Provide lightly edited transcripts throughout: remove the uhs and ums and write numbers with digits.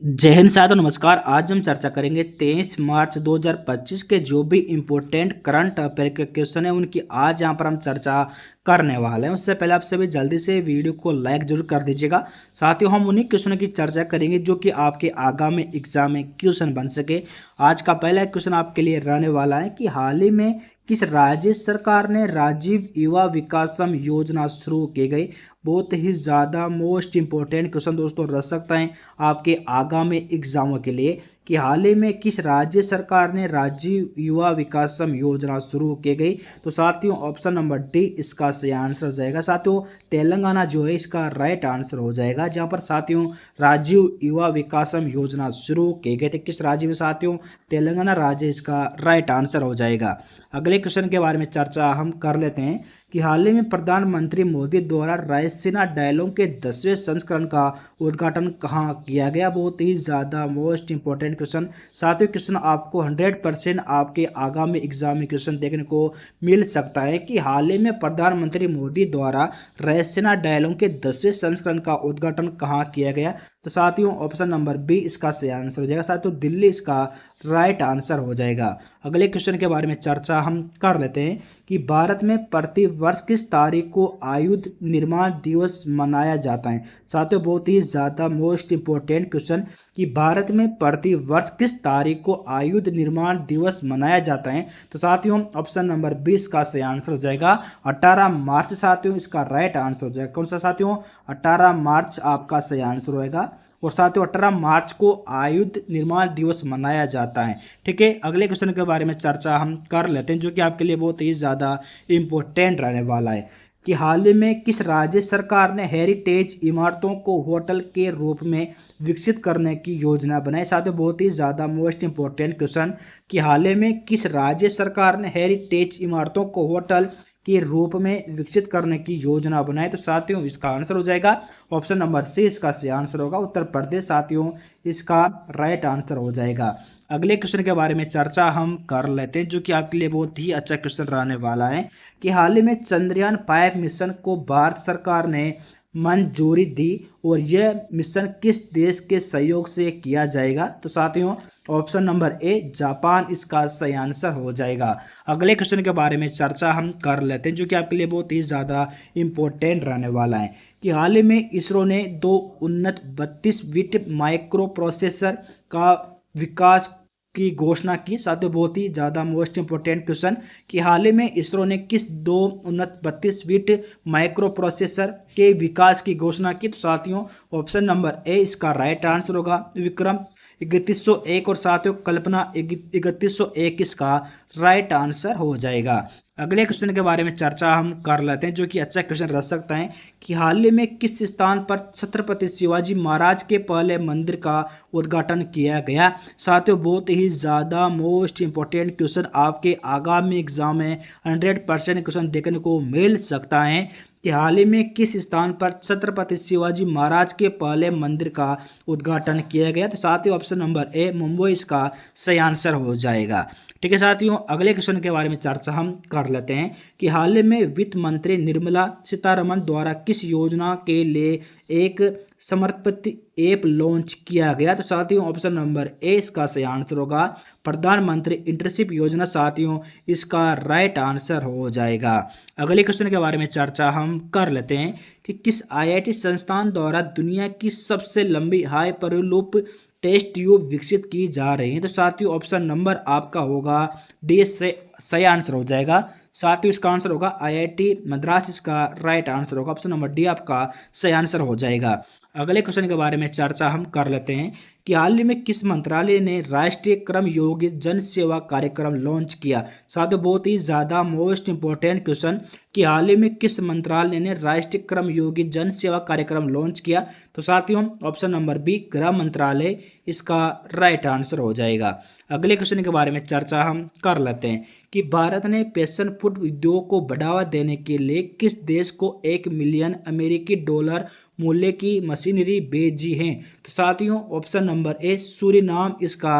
जय हिंद साथियों, नमस्कार। आज हम चर्चा करेंगे 23 मार्च 2025 के जो भी इम्पोर्टेंट करंट अफेयर के क्वेश्चन है उनकी आज यहाँ पर हम चर्चा करने वाले हैं। उससे पहले आप सभी जल्दी से वीडियो को लाइक जरूर कर दीजिएगा। साथियों, हम उन्हीं क्वेश्चनों की चर्चा करेंगे जो कि आपके आगामी एग्जाम में क्वेश्चन बन सके। आज का पहला क्वेश्चन आपके लिए रहने वाला है कि हाल ही में किस राज्य सरकार ने राजीव युवा विकासम योजना शुरू की गई। बहुत ही ज़्यादा मोस्ट इंपॉर्टेंट क्वेश्चन दोस्तों रह सकता है आपके आगामी एग्जामों के लिए कि हाल ही में किस राज्य सरकार ने राजीव युवा विकासम योजना शुरू की गई। तो साथियों, ऑप्शन नंबर डी इसका सही आंसर हो जाएगा। साथियों, तेलंगाना जो है इसका राइट आंसर हो जाएगा, जहां पर साथियों राजीव युवा विकासम योजना शुरू की गई थी। किस राज्य में साथियों? तेलंगाना राज्य इसका राइट आंसर हो जाएगा। अगले क्वेश्चन के बारे में चर्चा हम कर लेते हैं कि हाल ही में प्रधानमंत्री मोदी द्वारा रायसीना डायलॉग के 10वें संस्करण का उद्घाटन कहाँ किया गया। बहुत ही ज़्यादा मोस्ट इंपॉर्टेंट क्वेश्चन। सातवें क्वेश्चन आपको 100% आपके आगामी एग्जाम में क्वेश्चन देखने को मिल सकता है कि हाल ही में प्रधानमंत्री मोदी द्वारा रायसीना डायलॉग के 10वें संस्करण का उद्घाटन कहाँ किया गया। तो साथियों, ऑप्शन नंबर बी इसका सही आंसर हो जाएगा। साथियों, दिल्ली इसका राइट आंसर हो जाएगा। अगले क्वेश्चन के बारे में चर्चा हम कर लेते हैं कि भारत में प्रति वर्ष किस तारीख को आयुध निर्माण दिवस मनाया जाता है। साथियों, बहुत ही ज़्यादा मोस्ट इंपॉर्टेंट क्वेश्चन कि भारत में प्रति वर्ष किस तारीख को आयुध निर्माण दिवस मनाया जाता है। तो साथियों, ऑप्शन नंबर 20 का सही आंसर हो जाएगा 18 मार्च। साथियों, इसका राइट आंसर हो जाएगा। कौन सा साथियों? 18 मार्च आपका सही आंसर होएगा। और साथियों, 18 मार्च को आयुध निर्माण दिवस मनाया जाता है। ठीक है, अगले क्वेश्चन के बारे में चर्चा हम कर लेते हैं जो कि आपके लिए बहुत ही ज़्यादा इम्पोर्टेंट रहने वाला है कि हाल ही में किस राज्य सरकार ने हेरिटेज इमारतों को होटल के रूप में विकसित करने की योजना बनाई। साथियों, बहुत ही ज़्यादा मोस्ट इंपॉर्टेंट क्वेश्चन कि हाल ही में किस राज्य सरकार ने हेरिटेज इमारतों को होटल के रूप में विकसित करने की योजना बनाई। तो साथियों, इसका आंसर हो जाएगा ऑप्शन नंबर सी इसका सही आंसर होगा, उत्तर प्रदेश। साथियों, इसका राइट आंसर हो जाएगा। अगले क्वेश्चन के बारे में चर्चा हम कर लेते हैं जो कि आपके लिए बहुत ही अच्छा क्वेश्चन रहने वाला है कि हाल ही में चंद्रयान 5 मिशन को भारत सरकार ने मंजूरी दी और यह मिशन किस देश के सहयोग से किया जाएगा। तो साथियों, ऑप्शन नंबर ए जापान इसका सही आंसर हो जाएगा। अगले क्वेश्चन के बारे में चर्चा हम कर लेते हैं जो कि आपके लिए बहुत ही ज़्यादा इम्पोर्टेंट रहने वाला है कि हाल ही में इसरो ने 2 उन्नत 32 बिट माइक्रो प्रोसेसर का विकास की घोषणा की। साथियों, बहुत ही ज़्यादा मोस्ट इंपॉर्टेंट क्वेश्चन कि हाल ही में इसरो ने किस 2 उन्नत 32 बिट माइक्रो प्रोसेसर के विकास की घोषणा की। तो साथियों, ऑप्शन नंबर ए इसका राइट आंसर होगा विक्रम 3101 और साथियों कल्पना 3101 इसका राइट आंसर हो जाएगा। अगले क्वेश्चन के बारे में चर्चा हम कर लेते हैं जो कि अच्छा क्वेश्चन रह सकता है कि हाल ही में किस स्थान पर छत्रपति शिवाजी महाराज के पहले मंदिर का उद्घाटन किया गया। साथियों, बहुत ही ज़्यादा मोस्ट इंपॉर्टेंट क्वेश्चन आपके आगामी एग्जाम में 100% क्वेश्चन देखने को मिल सकता है कि हाल ही में किस स्थान पर छत्रपति शिवाजी महाराज के पहले मंदिर का उद्घाटन किया गया। तो साथियों, ऑप्शन नंबर ए मुंबई इसका सही आंसर हो जाएगा। ठीक है साथियों, अगले क्वेश्चन के बारे में चर्चा हम कर लेते हैं कि हाल ही में वित्त मंत्री निर्मला सीतारमण द्वारा किस योजना के लिए एक समर्पित ऐप लॉन्च किया गया। तो साथियों, ऑप्शन नंबर ए इसका सही आंसर होगा प्रधानमंत्री इंटर्नशिप योजना। साथियों, इसका राइट आंसर हो जाएगा। अगले क्वेश्चन के बारे में चर्चा हम कर लेते हैं कि किस आईआईटी संस्थान द्वारा दुनिया की सबसे लंबी हाइपरलूप टेस्ट ट्यूब विकसित की जा रही है। तो साथियों, ऑप्शन नंबर आपका होगा डी से सही आंसर हो जाएगा। साथियों, इसका आंसर होगा आईआईटी मद्रास, इसका राइट आंसर होगा। ऑप्शन नंबर डी आपका सही आंसर हो जाएगा। अगले क्वेश्चन के बारे में चर्चा हम कर लेते हैं कि हाल ही में किस मंत्रालय ने राष्ट्रीय क्रम योगी जन सेवा कार्यक्रम लॉन्च किया। साथियों, बहुत ही ज़्यादा मोस्ट इंपॉर्टेंट क्वेश्चन कि हाल ही में किस मंत्रालय ने राष्ट्रीय क्रम योगी जन सेवा कार्यक्रम लॉन्च किया। तो साथियों, ऑप्शन नंबर बी गृह मंत्रालय इसका राइट आंसर हो जाएगा। अगले क्वेश्चन के बारे में चर्चा हम कर लेते हैं कि भारत ने पैशन फूड उद्योग को बढ़ावा देने के लिए किस देश को 1 मिलियन अमेरिकी डॉलर मूल्य की मशीनरी भेजी है। तो साथियों ऑप्शन नंबर ए सूरीनाम इसका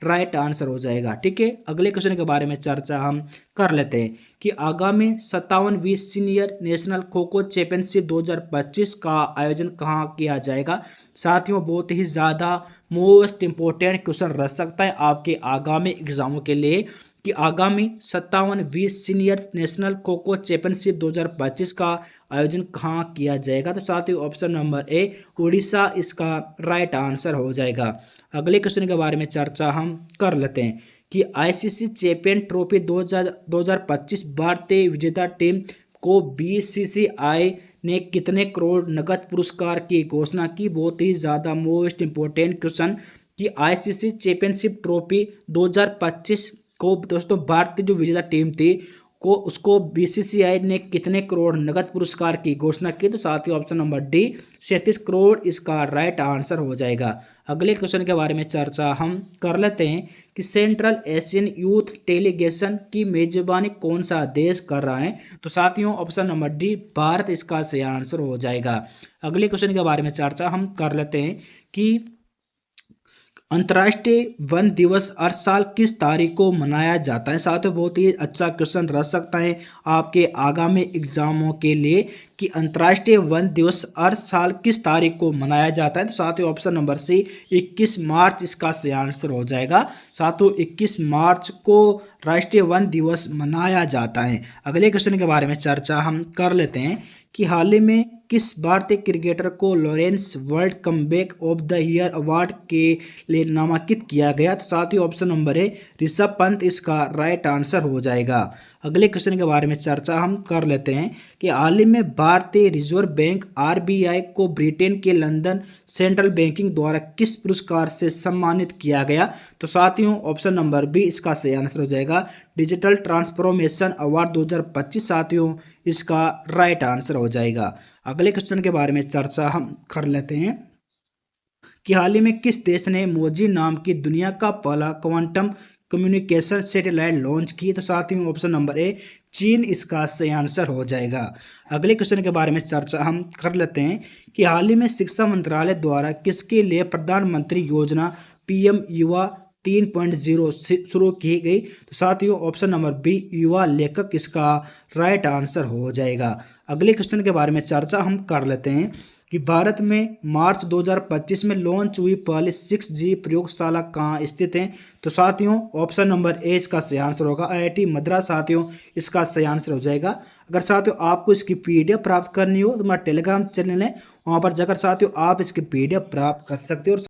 राइट आंसर हो जाएगा। ठीक है, अगले क्वेश्चन के बारे में चर्चा हम कर लेते हैं कि आगामी 57वीं senior national kho kho championship 2025 का आयोजन कहाँ किया जाएगा। साथियों बहुत ही ज़्यादा मोस्ट इंपॉर्टेंट क्वेश्चन रह सकता है आपके आगामी एग्जामों के लिए कि आगामी 57वीं senior national kho kho championship 2025 का आयोजन कहाँ किया जाएगा। तो साथियों ऑप्शन नंबर ए उड़ीसा इसका राइट आंसर हो जाएगा। अगले क्वेश्चन के बारे में चर्चा हम कर लेते हैं कि आईसीसी चैंपियन ट्रॉफी 2025 भारतीय विजेता टीम को बीसीसीआई ने कितने करोड़ नकद पुरस्कार की घोषणा की। बहुत ही ज़्यादा मोस्ट इंपोर्टेंट क्वेश्चन कि आईसीसी चैंपियनशिप ट्रॉफी 2025 को दोस्तों भारतीय जो विजेता टीम थी को उसको बीसीसीआई ने कितने करोड़ नकद पुरस्कार की घोषणा की। तो साथ ही ऑप्शन नंबर डी 37 करोड़ इसका राइट आंसर हो जाएगा। अगले क्वेश्चन के बारे में चर्चा हम कर लेते हैं कि सेंट्रल एशियन यूथ डेलीगेशन की मेजबानी कौन सा देश कर रहा है। तो साथियों ऑप्शन नंबर डी भारत इसका सही आंसर हो जाएगा। अगले क्वेश्चन के बारे में चर्चा हम कर लेते हैं कि अंतर्राष्ट्रीय वन दिवस हर साल किस तारीख को मनाया जाता है। साथ ही बहुत ही अच्छा क्वेश्चन रह सकता है आपके आगामी एग्जामों के लिए कि अंतर्राष्ट्रीय वन दिवस हर साल किस तारीख को मनाया जाता है। तो साथ ही ऑप्शन नंबर सी 21 मार्च इसका सही आंसर हो जाएगा। साथियों 21 मार्च को राष्ट्रीय वन दिवस मनाया जाता है। अगले क्वेश्चन के बारे में चर्चा हम कर लेते हैं कि हाल ही में किस भारतीय क्रिकेटर को Lawrence world comeback of the year award के लिए नामांकित किया गया। तो साथ ही ऑप्शन नंबर है ऋषभ पंत इसका राइट आंसर हो जाएगा। अगले क्वेश्चन के बारे में चर्चा हम कर लेते हैं कि हाल ही में भारतीय रिजर्व बैंक आरबीआई को ब्रिटेन के लंदन सेंट्रल बैंकिंग द्वारा किस पुरस्कार से सम्मानित किया गया। तो साथियों ऑप्शन नंबर बी इसका सही आंसर हो जाएगा डिजिटल ट्रांसफॉर्मेशन अवार्ड 2025 साथियों इसका राइट आंसर हो जाएगा। अगले क्वेश्चन के बारे में चर्चा हम कर लेते हैं कि हाल ही में किस देश ने मोजी नाम की दुनिया का पहला क्वांटम कम्युनिकेशन सैटेलाइट लॉन्च की। तो साथ ही ऑप्शन नंबर ए चीन इसका सही आंसर हो जाएगा। अगले क्वेश्चन के बारे में चर्चा हम कर लेते हैं कि हाल ही में शिक्षा मंत्रालय द्वारा किसके लिए प्रधानमंत्री योजना पीएम युवा 3.0 शुरू की गई। तो साथियों ऑप्शन नंबर बी युवा लेखक इसका राइट आंसर हो जाएगा। अगले क्वेश्चन के बारे में चर्चा हम कर लेते हैं कि भारत में मार्च 2025 में लॉन्च हुई पहली 6G प्रयोगशाला कहाँ स्थित है। तो साथियों ऑप्शन नंबर ए इसका सही आंसर होगा IIT मद्रास साथियों इसका सही आंसर हो जाएगा। अगर साथियों आपको इसकी PDF प्राप्त करनी हो तो हमारा टेलीग्राम चैनल है, वहाँ पर जाकर साथियों आप इसकी PDF प्राप्त कर सकते हो।